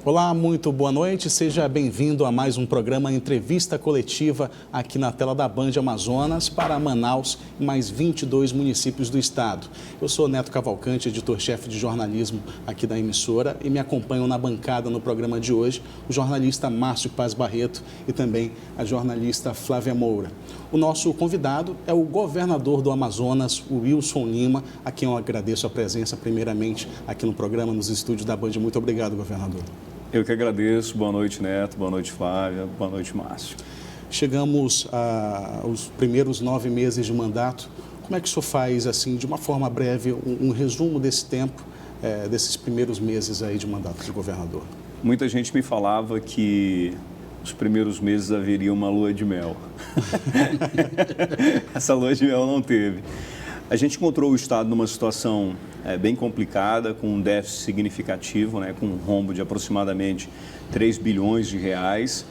Olá, muito boa noite. Seja bem-vindo a mais um programa Entrevista Coletiva aqui na tela da Band Amazonas para Manaus e mais 22 municípios do estado. Eu sou Neto Cavalcante, editor-chefe de jornalismo aqui da emissora, e me acompanham na bancada no programa de hoje o jornalista Márcio Paz Barreto e também a jornalista Flávia Moura. O nosso convidado é o governador do Amazonas, o Wilson Lima, a quem eu agradeço a presença primeiramente aqui no programa, nos estúdios da Band. Muito obrigado, governador. Eu que agradeço. Boa noite, Neto. Boa noite, Flávia. Boa noite, Márcio. Chegamos aos primeiros 9 meses de mandato. Como é que o senhor faz, assim, de uma forma breve, um resumo desse tempo, desses primeiros meses aí de mandato de governador? Muita gente me falava que os primeiros meses haveria uma lua de mel. Essa lua de mel não teve. A gente encontrou o Estado numa situação bem complicada, com um déficit significativo, né, com um rombo de aproximadamente 3 bilhões de reais.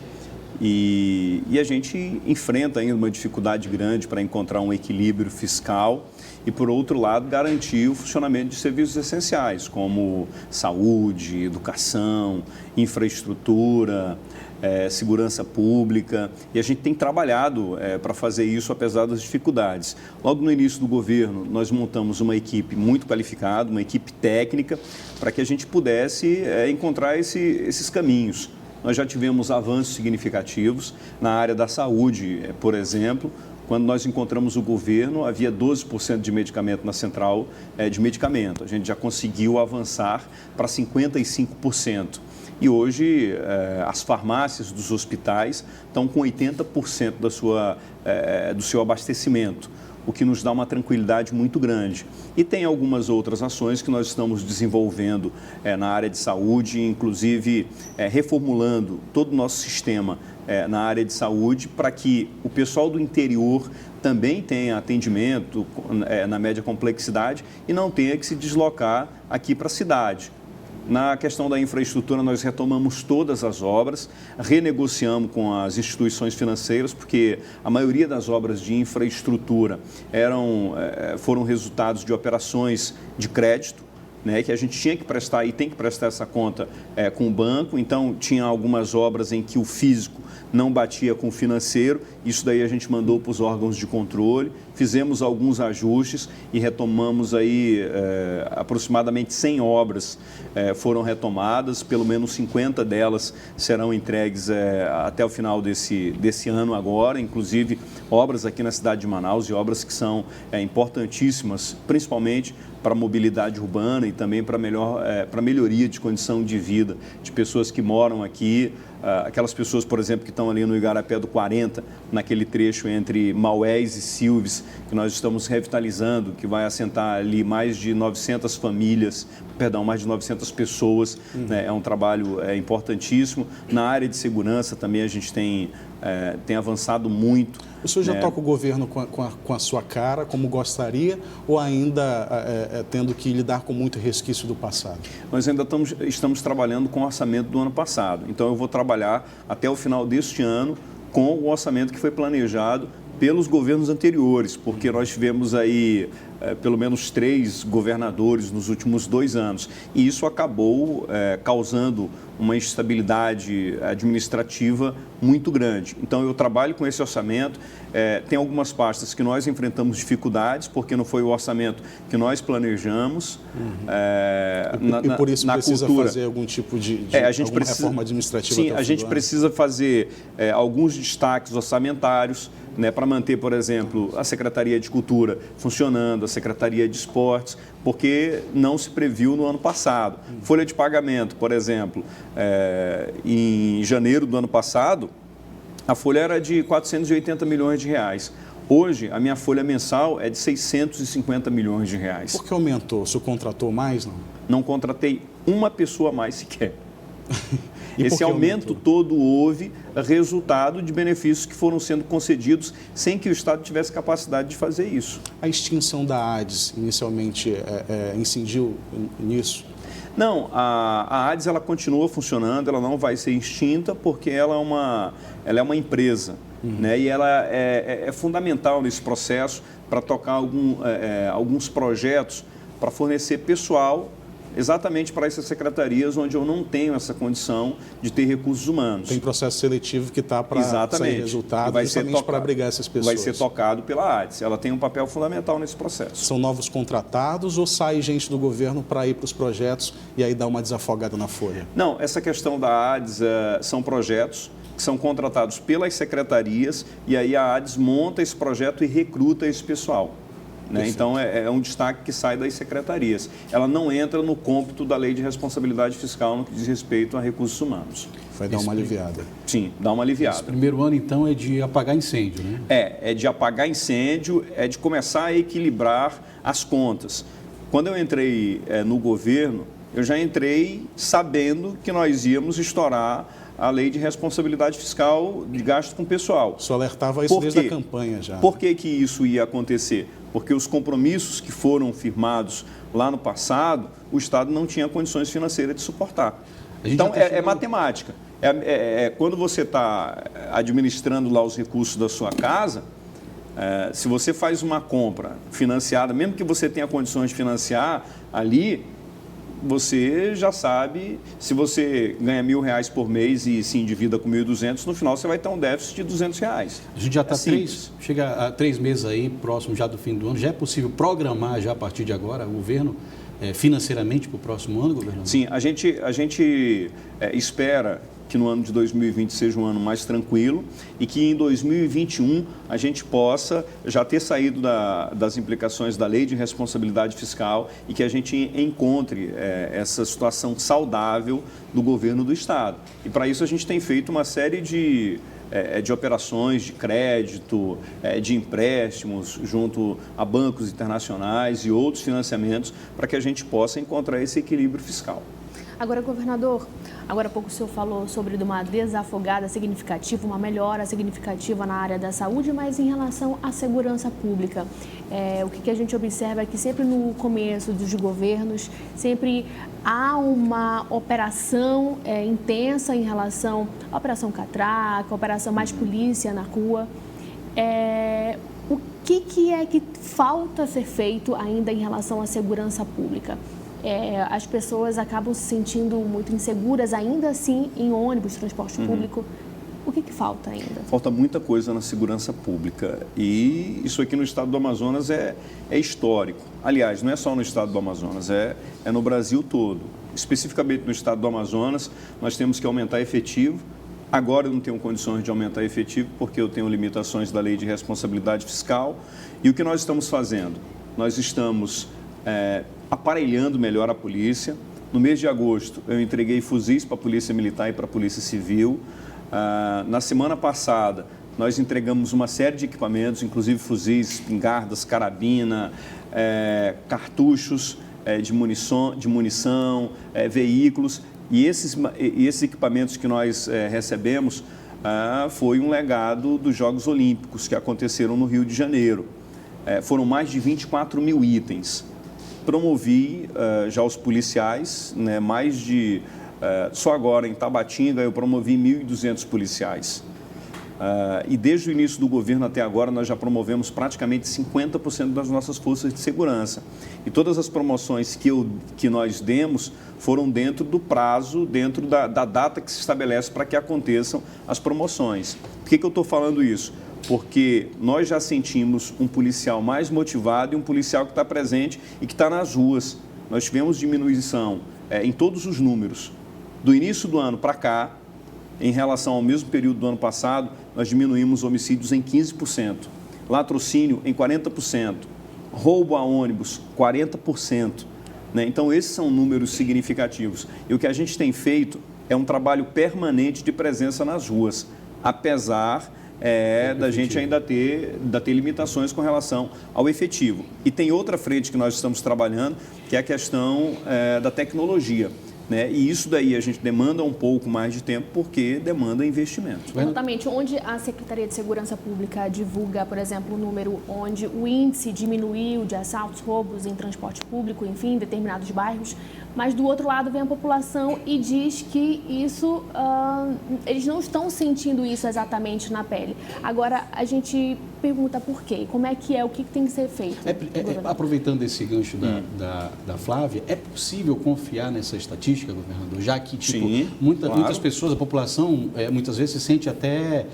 E a gente enfrenta ainda uma dificuldade grande para encontrar um equilíbrio fiscal e, por outro lado, garantir o funcionamento de serviços essenciais, como saúde, educação, infraestrutura, segurança pública, e a gente tem trabalhado para fazer isso apesar das dificuldades. Logo no início do governo, nós montamos uma equipe muito qualificada, uma equipe técnica, para que a gente pudesse encontrar esses caminhos. Nós já tivemos avanços significativos na área da saúde, por exemplo. Quando nós encontramos o governo, havia 12% de medicamento na central de medicamento. A gente já conseguiu avançar para 55%. E hoje, as farmácias dos hospitais estão com 80% do seu abastecimento, o que nos dá uma tranquilidade muito grande. E tem algumas outras ações que nós estamos desenvolvendo na área de saúde, inclusive reformulando todo o nosso sistema na área de saúde para que o pessoal do interior também tenha atendimento na média complexidade e não tenha que se deslocar aqui para a cidade. Na questão da infraestrutura, nós retomamos todas as obras, renegociamos com as instituições financeiras, porque a maioria das obras de infraestrutura foram resultados de operações de crédito, né, que a gente tinha que prestar e tem que prestar essa conta com o banco. Então, tinha algumas obras em que o físico não batia com o financeiro. Isso daí a gente mandou para os órgãos de controle, fizemos alguns ajustes e retomamos aí aproximadamente 100 obras foram retomadas, pelo menos 50 delas serão entregues até o final desse ano agora, inclusive obras aqui na cidade de Manaus e obras que são importantíssimas, principalmente para a mobilidade urbana e também para a melhoria de condição de vida de pessoas que moram aqui, aquelas pessoas, por exemplo, que estão ali no Igarapé do 40, naquele trecho entre Maués e Silves, que nós estamos revitalizando, que vai assentar ali mais de 900 famílias, mais de 900 pessoas, né? É um trabalho importantíssimo. Na área de segurança também a gente tem avançado muito. O senhor já toca o governo com a sua cara, como gostaria, ou ainda tendo que lidar com muito resquício do passado? Nós ainda estamos trabalhando com o orçamento do ano passado. Então, eu vou trabalhar até o final deste ano com o orçamento que foi planejado pelos governos anteriores, porque nós tivemos aí pelo menos 3 governadores nos últimos 2 anos. E isso acabou causando uma instabilidade administrativa muito grande. Então, eu trabalho com esse orçamento. Tem algumas pastas que nós enfrentamos dificuldades, porque não foi o orçamento que nós planejamos. E por isso precisa cultura, fazer algum tipo de reforma administrativa? Sim, a gente precisa fazer alguns destaques orçamentários, né, para manter, por exemplo, a Secretaria de Cultura funcionando, a Secretaria de Esportes, porque não se previu no ano passado. Folha de pagamento, por exemplo, em janeiro do ano passado, a folha era de 480 milhões de reais. Hoje, a minha folha mensal é de 650 milhões de reais. Por que aumentou? O senhor contratou mais, não? Não contratei uma pessoa a mais sequer. Esse aumento todo houve resultado de benefícios que foram sendo concedidos sem que o Estado tivesse capacidade de fazer isso. A extinção da ADES inicialmente incidiu nisso? Não, a ADES ela continua funcionando, ela não vai ser extinta porque ela é uma empresa, né? E ela é fundamental nesse processo para tocar alguns projetos para fornecer pessoal exatamente para essas secretarias onde eu não tenho essa condição de ter recursos humanos. Tem processo seletivo que está para sair resultado, justamente para abrigar essas pessoas. Vai ser tocado pela ADS. Ela tem um papel fundamental nesse processo. São novos contratados ou sai gente do governo para ir para os projetos e aí dar uma desafogada na folha? Não, essa questão da ADS são projetos que são contratados pelas secretarias e aí a ADS monta esse projeto e recruta esse pessoal. Né? Então, é um destaque que sai das secretarias. Ela não entra no cômputo da Lei de Responsabilidade Fiscal no que diz respeito a recursos humanos. Vai dar uma aliviada. Sim, dá uma aliviada. Esse primeiro ano, então, é de apagar incêndio, né? É de apagar incêndio, é de começar a equilibrar as contas. Quando eu entrei no governo, eu já entrei sabendo que nós íamos estourar a Lei de Responsabilidade Fiscal de gasto com pessoal. Só alertava isso desde a campanha já. Por que isso ia acontecer? Porque os compromissos que foram firmados lá no passado, o Estado não tinha condições financeiras de suportar. Então, é matemática. Quando você está administrando lá os recursos da sua casa, se você faz uma compra financiada, mesmo que você tenha condições de financiar ali, você já sabe, se você ganha R$1.000 por mês e se endivida com 1.200, no final você vai ter um déficit de R$200. A gente já está chega a 3 meses aí, próximo já do fim do ano. Já é possível programar já a partir de agora o governo financeiramente para o próximo ano, governador? Sim, a gente espera que no ano de 2020 seja um ano mais tranquilo e que em 2021 a gente possa já ter saído das implicações da Lei de Responsabilidade Fiscal e que a gente encontre essa situação saudável do governo do Estado. E para isso a gente tem feito uma série de operações de crédito, de empréstimos junto a bancos internacionais e outros financiamentos para que a gente possa encontrar esse equilíbrio fiscal. Agora, governador, agora há pouco o senhor falou sobre uma desafogada significativa, uma melhora significativa na área da saúde, mas em relação à segurança pública. O que a gente observa é que sempre no começo dos governos, sempre há uma operação intensa em relação à Operação Catraca, Operação Mais Polícia na rua. O que é que falta ser feito ainda em relação à segurança pública? As pessoas acabam se sentindo muito inseguras, ainda assim, em ônibus, transporte público. O que falta ainda? Falta muita coisa na segurança pública e isso aqui no estado do Amazonas é histórico. Aliás, não é só no estado do Amazonas, é no Brasil todo. Especificamente no estado do Amazonas, nós temos que aumentar efetivo. Agora eu não tenho condições de aumentar efetivo porque eu tenho limitações da Lei de Responsabilidade Fiscal. E o que nós estamos fazendo? Nós estamos aparelhando melhor a polícia. No mês de agosto, eu entreguei fuzis para a Polícia Militar e para a Polícia Civil. Na semana passada, nós entregamos uma série de equipamentos, inclusive fuzis, espingardas, carabina, cartuchos de munição, veículos. E esses equipamentos que nós recebemos foi um legado dos Jogos Olímpicos que aconteceram no Rio de Janeiro. Foram mais de 24 mil itens. Promovi já os policiais, né, só agora em Tabatinga eu promovi 1.200 policiais. E desde o início do governo até agora nós já promovemos praticamente 50% das nossas forças de segurança. E todas as promoções que nós demos foram dentro do prazo, dentro da data que se estabelece para que aconteçam as promoções. Por que eu estou falando isso? Porque nós já sentimos um policial mais motivado e um policial que está presente e que está nas ruas. Nós tivemos diminuição em todos os números. Do início do ano para cá, em relação ao mesmo período do ano passado, nós diminuímos homicídios em 15%, latrocínio em 40%, roubo a ônibus 40%. Né? Então, esses são números significativos. E o que a gente tem feito é um trabalho permanente de presença nas ruas, apesar da gente ainda ter limitações com relação ao efetivo. E tem outra frente que nós estamos trabalhando, que é a questão da tecnologia. Né? E isso daí a gente demanda um pouco mais de tempo porque demanda investimento. Exatamente. Onde a Secretaria de Segurança Pública divulga, por exemplo, o número onde o índice diminuiu de assaltos, roubos em transporte público, enfim, em determinados bairros, mas do outro lado vem a população e diz que eles não estão sentindo isso exatamente na pele. Agora, a gente pergunta por quê. Como é que o que tem que ser feito? Aproveitando esse gancho da Flávia, é possível confiar nessa estatística, governador? Já que, tipo, Sim, muitas pessoas, a população, muitas vezes se sente até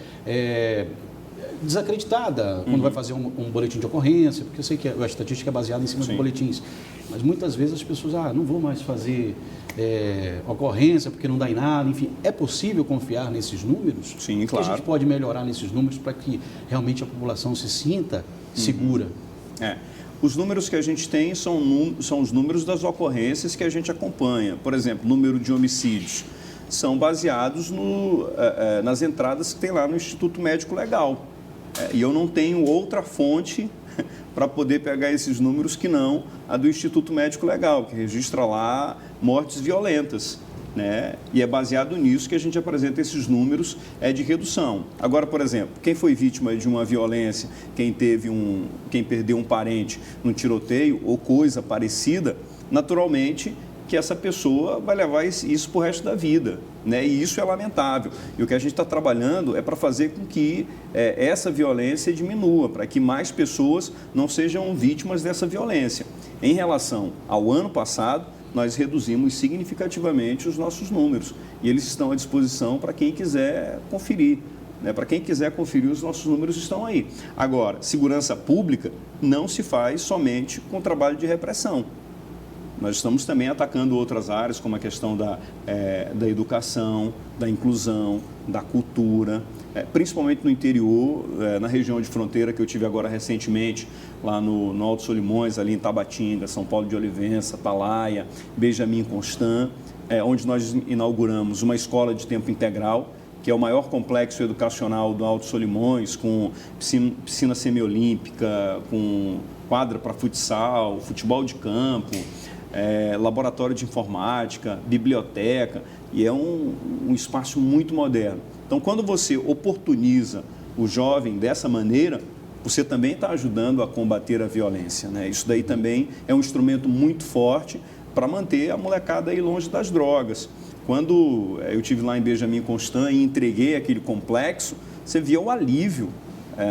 desacreditada quando vai fazer um boletim de ocorrência, porque eu sei que a estatística é baseada em cima de boletins, mas muitas vezes as pessoas, não vou mais fazer ocorrência porque não dá em nada, enfim. É possível confiar nesses números? Sim, claro. Que a gente pode melhorar nesses números para que realmente a população se sinta segura? Os números que a gente tem são os números das ocorrências que a gente acompanha. Por exemplo, número de homicídios são baseados nas entradas que tem lá no Instituto Médico Legal. E eu não tenho outra fonte para poder pegar esses números que não a do Instituto Médico Legal, que registra lá mortes violentas, né? E é baseado nisso que a gente apresenta esses números de redução. Agora, por exemplo, quem foi vítima de uma violência, quem perdeu um parente num tiroteio ou coisa parecida, naturalmente que essa pessoa vai levar isso para o resto da vida, né? E isso é lamentável. E o que a gente está trabalhando é para fazer com que essa violência diminua, para que mais pessoas não sejam vítimas dessa violência. Em relação ao ano passado, nós reduzimos significativamente os nossos números e eles estão à disposição para quem quiser conferir. Para quem quiser conferir, os nossos números estão aí. Agora, segurança pública não se faz somente com trabalho de repressão. Nós estamos também atacando outras áreas, como a questão da educação, da inclusão, da cultura, principalmente no interior, na região de fronteira que eu tive agora recentemente, lá no Alto Solimões, ali em Tabatinga, São Paulo de Olivença, Atalaia, Benjamin Constant, onde nós inauguramos uma escola de tempo integral, que é o maior complexo educacional do Alto Solimões, com piscina semiolímpica, com quadra para futsal, futebol de campo, laboratório de informática, biblioteca, e é um espaço muito moderno. Então, quando você oportuniza o jovem dessa maneira, você também está ajudando a combater a violência, né? Isso daí também é um instrumento muito forte para manter a molecada aí longe das drogas. Quando eu estive lá em Benjamin Constant e entreguei aquele complexo, você via o alívio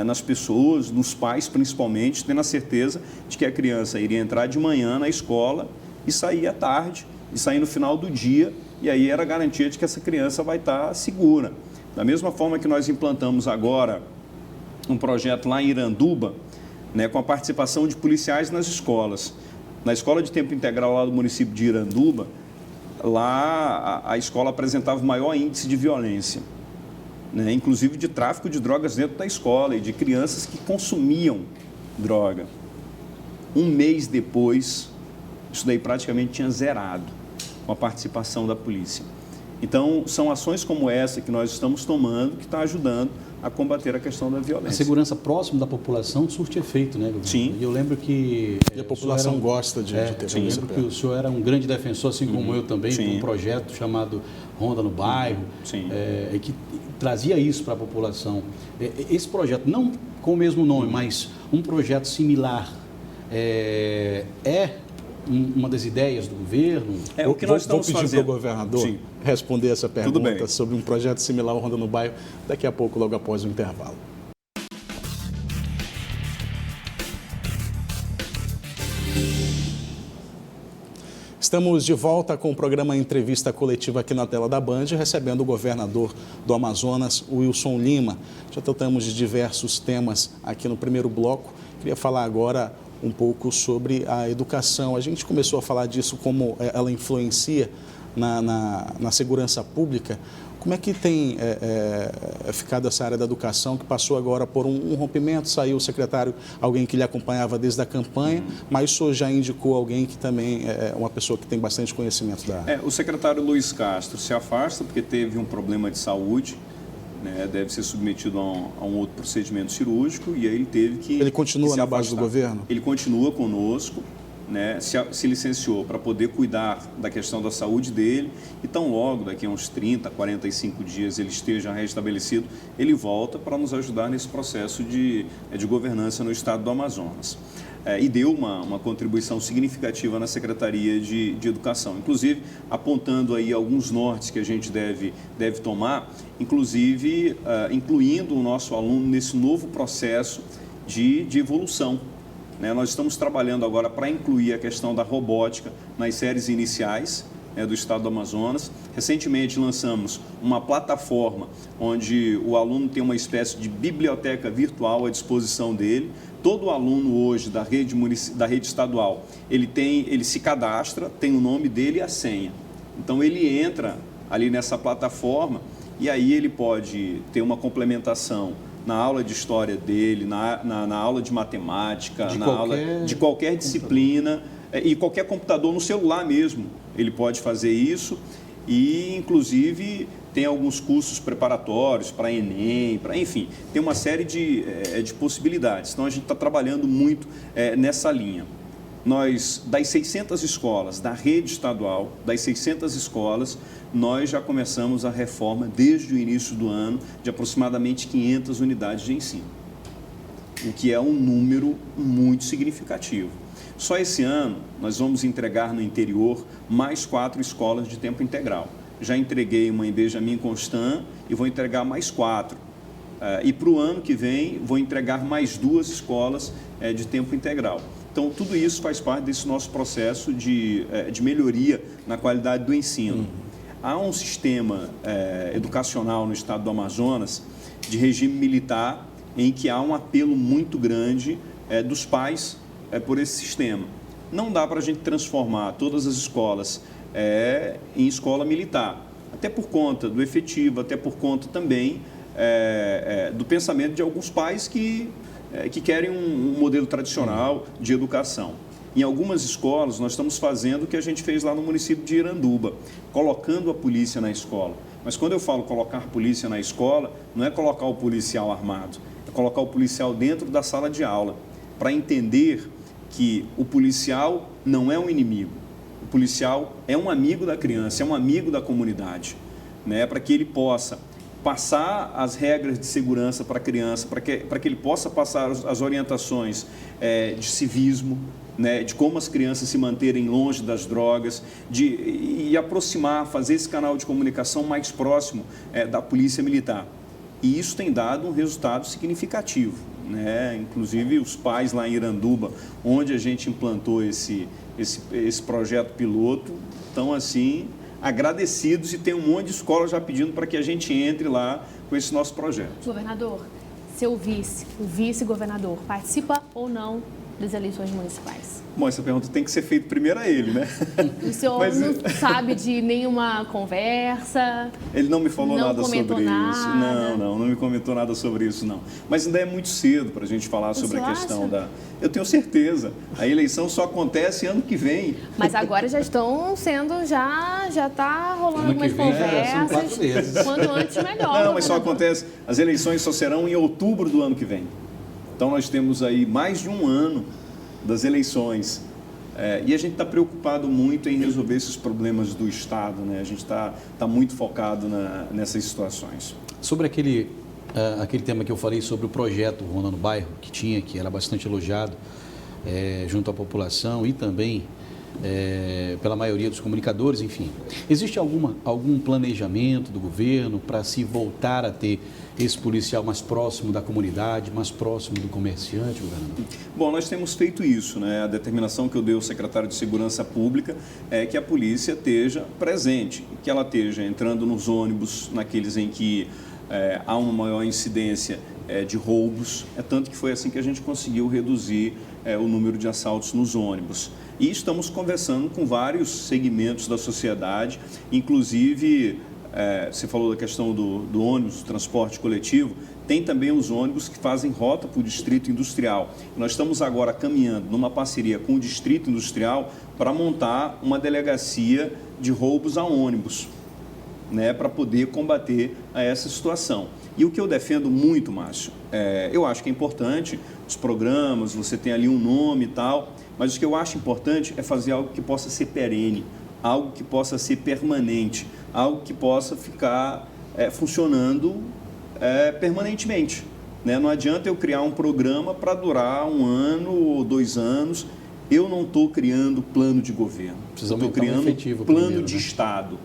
nas pessoas, nos pais principalmente, tendo a certeza de que a criança iria entrar de manhã na escola e sair à tarde, e sair no final do dia, e aí era a garantia de que essa criança vai estar segura. Da mesma forma que nós implantamos agora um projeto lá em Iranduba, né, com a participação de policiais nas escolas. Na escola de tempo integral lá do município de Iranduba, lá a escola apresentava o maior índice de violência, né, inclusive de tráfico de drogas dentro da escola e de crianças que consumiam droga. Um mês depois, isso daí praticamente tinha zerado com a participação da polícia. Então, são ações como essa que nós estamos tomando que está ajudando a combater a questão da violência. A segurança próxima da população surte efeito, né, governador? Sim. E eu lembro que... E a população gosta de ter eu lembro que o senhor era um grande defensor, assim como eu também, de um projeto chamado Ronda no Bairro, que trazia isso para a população. Esse projeto, não com o mesmo nome, mas um projeto similar, uma das ideias do governo? O que nós estamos vou pedir para o governador responder essa pergunta sobre um projeto similar ao Ronda no Bairro daqui a pouco, logo após o intervalo. Estamos de volta com o programa Entrevista Coletiva aqui na tela da Band, recebendo o governador do Amazonas, Wilson Lima. Já tratamos de diversos temas aqui no primeiro bloco. Queria falar agora um pouco sobre a educação. A gente começou a falar disso, como ela influencia na segurança pública. Como é que tem ficado essa área da educação, que passou agora por um rompimento? Saiu o secretário, alguém que lhe acompanhava desde a campanha, mas o senhor já indicou alguém que também é uma pessoa que tem bastante conhecimento da área. O secretário Luiz Castro se afasta porque teve um problema de saúde, né, deve ser submetido a um outro procedimento cirúrgico, e aí ele teve que... Ele continua na base do governo? Ele continua conosco, né, se licenciou para poder cuidar da questão da saúde dele, e tão logo, daqui a uns 30, 45 dias, ele esteja restabelecido, ele volta para nos ajudar nesse processo de governança no estado do Amazonas. E deu uma contribuição significativa na Secretaria de Educação, inclusive apontando aí alguns nortes que a gente deve tomar, inclusive incluindo o nosso aluno nesse novo processo de evolução. Nós estamos trabalhando agora para incluir a questão da robótica nas séries iniciais do estado do Amazonas. Recentemente lançamos uma plataforma onde o aluno tem uma espécie de biblioteca virtual à disposição dele. Todo aluno hoje da rede estadual, ele se cadastra, tem o nome dele e a senha. Então ele entra ali nessa plataforma e aí ele pode ter uma complementação na aula de história dele, na aula de matemática, aula de qualquer disciplina e qualquer computador, no celular mesmo. Ele pode fazer isso e, inclusive, tem alguns cursos preparatórios para Enem, enfim, tem uma série de possibilidades. Então, a gente está trabalhando muito nessa linha. Nós, das 600 escolas da rede estadual, das 600 escolas, nós já começamos a reforma desde o início do ano de aproximadamente 500 unidades de ensino, o que é um número muito significativo. Só esse ano nós vamos entregar no interior mais 4 escolas de tempo integral. Já entreguei uma em Benjamin Constant e vou entregar mais 4. E para o ano que vem vou entregar mais 2 escolas de tempo integral. Então, tudo isso faz parte desse nosso processo de melhoria na qualidade do ensino. Há um sistema educacional no estado do Amazonas de regime militar em que há um apelo muito grande dos pais por esse sistema. Não dá para a gente transformar todas as escolas em escola militar, até por conta do efetivo, até por conta também do pensamento de alguns pais que querem um modelo tradicional de educação. Em algumas escolas, nós estamos fazendo o que a gente fez lá no município de Iranduba, colocando a polícia na escola. Mas quando eu falo colocar polícia na escola, não é colocar o policial armado, é colocar o policial dentro da sala de aula, para entender que o policial não é um inimigo, o policial é um amigo da criança, é um amigo da comunidade, para que ele possa passar as regras de segurança para a criança, para que ele possa passar as orientações de civismo, de como as crianças se manterem longe das drogas, e aproximar, fazer esse canal de comunicação mais próximo da polícia militar. E isso tem dado um resultado significativo. Inclusive os pais lá em Iranduba, onde a gente implantou esse projeto piloto, estão assim agradecidos e tem um monte de escola já pedindo para que a gente entre lá com esse nosso projeto. Governador, seu vice, o vice-governador, participa ou não das eleições municipais? Bom, essa pergunta tem que ser feita primeiro a ele, né? O senhor não sabe de nenhuma conversa? Ele não me falou nada sobre isso. Nada. Não me comentou nada sobre isso, não. Mas ainda é muito cedo para a gente falar sobre a questão da... Eu tenho certeza. A eleição só acontece ano que vem. Mas agora já estão sendo, já está rolando algumas conversas. São 4 meses. Quanto antes, melhor. Não, mas só acontece... As eleições só serão em outubro do ano que vem. Então, nós temos aí mais de um ano das eleições. E a gente está preocupado muito em resolver esses problemas do Estado, A gente está muito focado nessas situações. Sobre aquele tema que eu falei sobre o projeto Ronda no Bairro, que era bastante elogiado junto à população e também pela maioria dos comunicadores, enfim. Existe algum planejamento do governo para se voltar a ter esse policial mais próximo da comunidade, mais próximo do comerciante, governador? Bom, nós temos feito isso, A determinação que eu dei ao secretário de Segurança Pública é que a polícia esteja presente, que ela esteja entrando nos ônibus, naqueles em que há uma maior incidência de roubos. Tanto que foi assim que a gente conseguiu reduzir o número de assaltos nos ônibus. E estamos conversando com vários segmentos da sociedade, inclusive... você falou da questão do ônibus, do transporte coletivo, tem também os ônibus que fazem rota para o Distrito Industrial. Nós estamos agora caminhando numa parceria com o Distrito Industrial para montar uma delegacia de roubos a ônibus, para poder combater essa situação. E o que eu defendo muito, Márcio, eu acho que é importante os programas, você tem ali um nome e tal, mas o que eu acho importante é fazer algo que possa ser perene, algo que possa ser permanente, algo que possa ficar funcionando permanentemente. Não adianta eu criar um programa para durar 1 ano ou 2 anos. Eu não estou criando plano de governo, estou criando plano de Estado.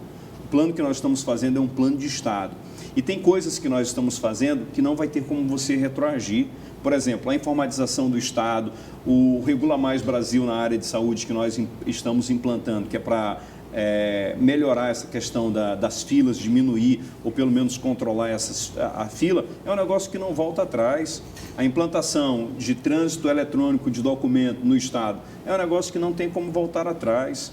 O plano que nós estamos fazendo é um plano de Estado. E tem coisas que nós estamos fazendo que não vai ter como você retroagir. Por exemplo, a informatização do Estado, o Regula Mais Brasil na área de saúde que nós estamos implantando, que é para melhorar essa questão das filas, diminuir ou pelo menos controlar a fila, é um negócio que não volta atrás. A implantação de trânsito eletrônico de documento no Estado é um negócio que não tem como voltar atrás.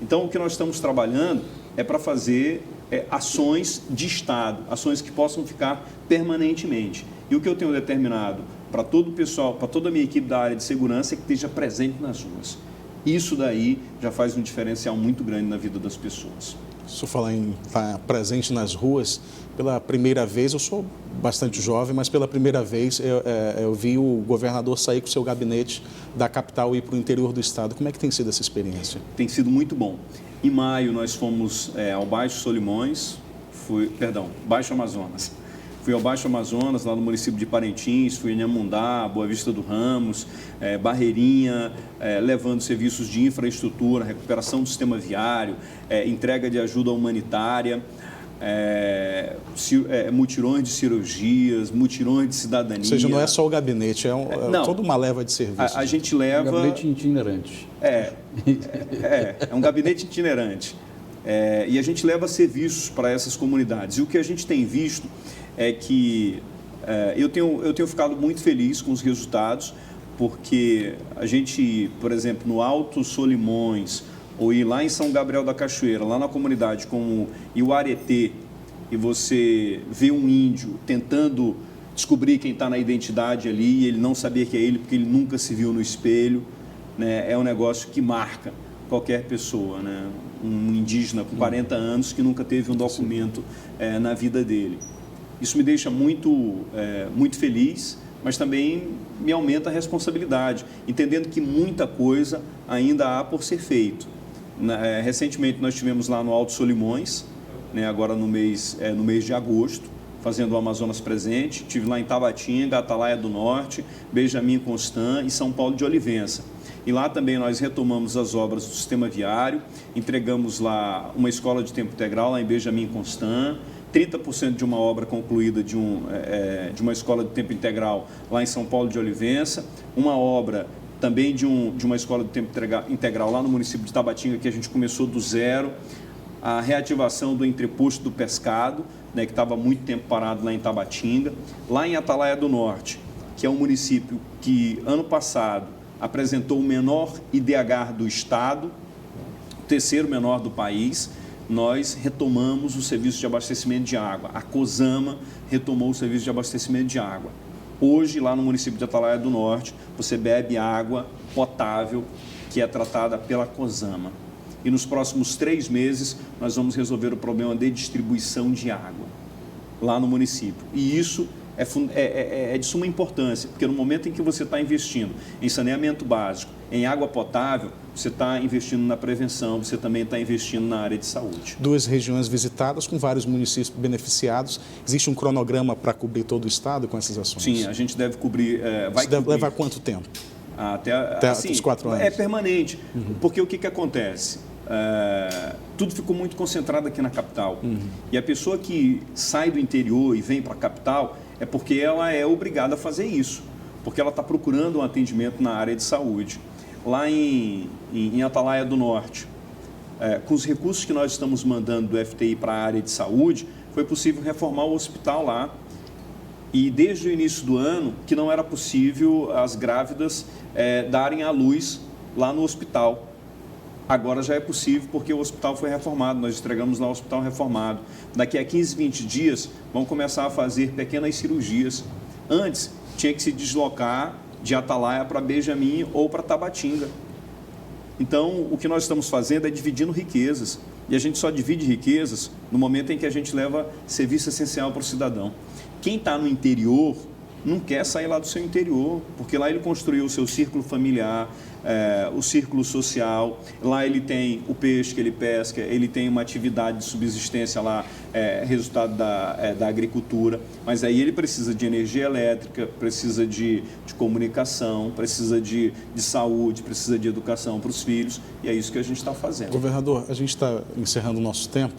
Então, o que nós estamos trabalhando é para fazer ações de Estado, ações que possam ficar permanentemente. E o que eu tenho determinado para todo o pessoal, para toda a minha equipe da área de segurança é que esteja presente nas ruas. Isso daí já faz um diferencial muito grande na vida das pessoas. Se eu falar em estar presente nas ruas, pela primeira vez, eu sou bastante jovem, mas pela primeira vez eu vi o governador sair com o seu gabinete da capital e ir para o interior do estado. Como é que tem sido essa experiência? Tem sido muito bom. Em maio nós fomos ao Baixo Solimões, Baixo Amazonas. Fui ao Baixo Amazonas, lá no município de Parintins, fui em Inhamundá, Boa Vista do Ramos, Barreirinha, levando serviços de infraestrutura, recuperação do sistema viário, entrega de ajuda humanitária, mutirões de cirurgias, mutirões de cidadania. Ou seja, não é só o gabinete, toda uma leva de serviços. A gente leva... Um gabinete itinerante. É um gabinete itinerante. E a gente leva serviços para essas comunidades. E o que a gente tem visto é que eu tenho ficado muito feliz com os resultados, porque a gente, por exemplo, no Alto Solimões, ou ir lá em São Gabriel da Cachoeira, lá na comunidade como Iuaretê, e você vê um índio tentando descobrir quem está na identidade ali, e ele não sabia que é ele porque ele nunca se viu no espelho, né? É um negócio que marca qualquer pessoa, né? Um indígena com 40 anos que nunca teve um documento na vida dele. Isso me deixa muito feliz, mas também me aumenta a responsabilidade, entendendo que muita coisa ainda há por ser feito. Recentemente nós estivemos lá no Alto Solimões, né, agora no mês de agosto, fazendo o Amazonas Presente. Estive lá em Tabatinga, Atalaia do Norte, Benjamin Constant e São Paulo de Olivença. E lá também nós retomamos as obras do sistema viário, entregamos lá uma escola de tempo integral lá em Benjamin Constant, 30% de uma obra concluída de uma escola de tempo integral lá em São Paulo de Olivença, uma obra também de uma escola de tempo integral lá no município de Tabatinga, que a gente começou do zero, a reativação do entreposto do pescado, né, que estava há muito tempo parado lá em Tabatinga, lá em Atalaia do Norte, que é um município que ano passado apresentou o menor IDH do estado, o terceiro menor do país. Nós retomamos o serviço de abastecimento de água. A COSAMA retomou o serviço de abastecimento de água. Hoje, lá no município de Atalaia do Norte, você bebe água potável que é tratada pela COSAMA. E nos próximos 3 meses, nós vamos resolver o problema de distribuição de água lá no município. E isso é de suma importância, porque no momento em que você está investindo em saneamento básico, em água potável, você está investindo na prevenção, você também está investindo na área de saúde. 2 regiões visitadas com vários municípios beneficiados. Existe um cronograma para cobrir todo o estado com essas ações? Sim, a gente deve cobrir... Deve levar quanto tempo? Até assim, os 4 anos? É permanente, porque o que acontece? Tudo ficou muito concentrado aqui na capital. E a pessoa que sai do interior e vem para a capital é porque ela é obrigada a fazer isso, porque ela está procurando um atendimento na área de saúde. Lá em Atalaia do Norte, com os recursos que nós estamos mandando do FTI para a área de saúde, foi possível reformar o hospital lá. E desde o início do ano, que não era possível as grávidas darem à luz lá no hospital. Agora já é possível porque o hospital foi reformado, nós entregamos lá o hospital reformado. Daqui a 15, 20 dias, vão começar a fazer pequenas cirurgias. Antes, tinha que se deslocar de Atalaia para Benjamin ou para Tabatinga. Então, o que nós estamos fazendo é dividindo riquezas. E a gente só divide riquezas no momento em que a gente leva serviço essencial para o cidadão. Quem está no interior não quer sair lá do seu interior, porque lá ele construiu o seu círculo familiar, o círculo social, lá ele tem o peixe que ele pesca, ele tem uma atividade de subsistência lá, resultado da agricultura, mas aí ele precisa de energia elétrica, precisa de comunicação, precisa de saúde, precisa de educação para os filhos, e é isso que a gente está fazendo. Governador, a gente está encerrando o nosso tempo.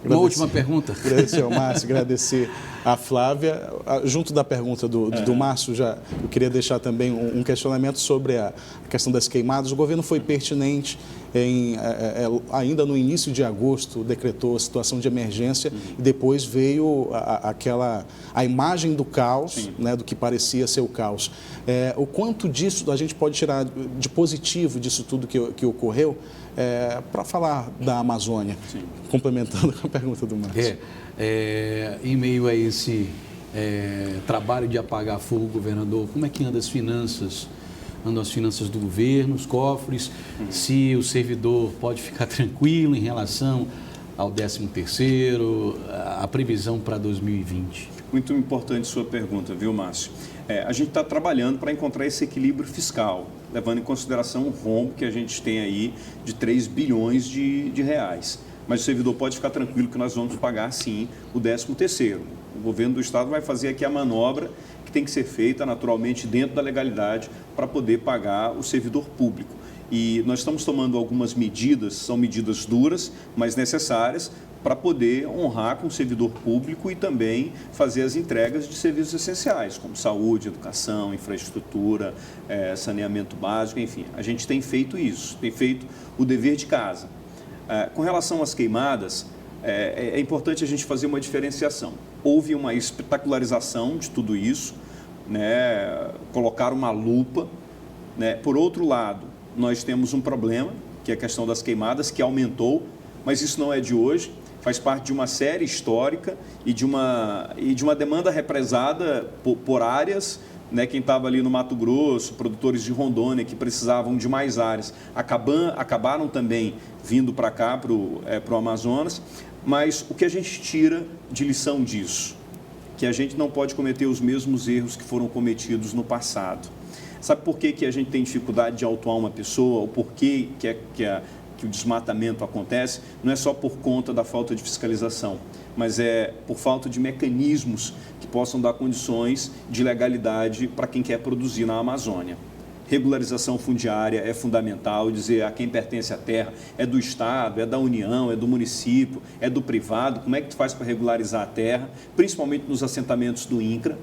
Uma última pergunta. Agradecer ao Márcio, agradecer à Flávia. Junto da pergunta do Márcio, eu queria deixar também um questionamento sobre a questão das queimadas. O governo foi pertinente ainda no início de agosto, decretou a situação de emergência e depois veio a imagem do caos, né, do que parecia ser o caos. O quanto disso a gente pode tirar de positivo disso tudo que ocorreu para falar da Amazônia? Sim. Complementando com a pergunta do Márcio. Em meio a esse trabalho de apagar fogo, governador, como é que andam as finanças do governo, os cofres, se o servidor pode ficar tranquilo em relação ao 13º, a previsão para 2020? Muito importante sua pergunta, viu, Márcio? A gente está trabalhando para encontrar esse equilíbrio fiscal, levando em consideração o rombo que a gente tem aí de 3 bilhões de reais. Mas o servidor pode ficar tranquilo que nós vamos pagar, sim, o 13º. O governo do Estado vai fazer aqui a manobra que tem que ser feita, naturalmente, dentro da legalidade, para poder pagar o servidor público. E nós estamos tomando algumas medidas, são medidas duras, mas necessárias, para poder honrar com o servidor público e também fazer as entregas de serviços essenciais, como saúde, educação, infraestrutura, saneamento básico, enfim. A gente tem feito isso, tem feito o dever de casa. Com relação às queimadas, é importante a gente fazer uma diferenciação. Houve uma espetacularização de tudo isso, né? Colocar uma lupa, né? Por outro lado, nós temos um problema, que é a questão das queimadas, que aumentou, mas isso não é de hoje, faz parte de uma série histórica e de uma demanda represada por áreas, né? Quem estava ali no Mato Grosso, produtores de Rondônia que precisavam de mais áreas, acabaram também vindo para cá, para o Amazonas. Mas o que a gente tira de lição disso? Que a gente não pode cometer os mesmos erros que foram cometidos no passado. Sabe por que a gente tem dificuldade de autuar uma pessoa, ou por que o desmatamento acontece? Não é só por conta da falta de fiscalização, mas é por falta de mecanismos que possam dar condições de legalidade para quem quer produzir na Amazônia. Regularização fundiária é fundamental, dizer a quem pertence a terra, é do Estado, é da União, é do município, é do privado, como é que tu faz para regularizar a terra, principalmente nos assentamentos do INCRA.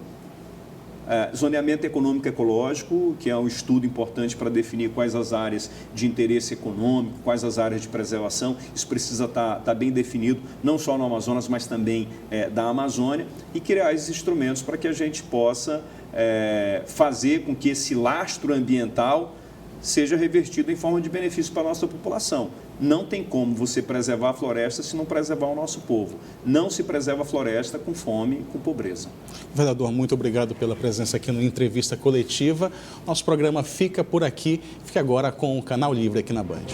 Zoneamento econômico ecológico, que é um estudo importante para definir quais as áreas de interesse econômico, quais as áreas de preservação, isso precisa estar bem definido, não só no Amazonas, mas também da Amazônia, e criar esses instrumentos para que a gente possa fazer com que esse lastro ambiental seja revertido em forma de benefício para a nossa população. Não tem como você preservar a floresta se não preservar o nosso povo. Não se preserva a floresta com fome e com pobreza. Vereador, muito obrigado pela presença aqui no Entrevista Coletiva. Nosso programa fica por aqui. Fique agora com o Canal Livre aqui na Band.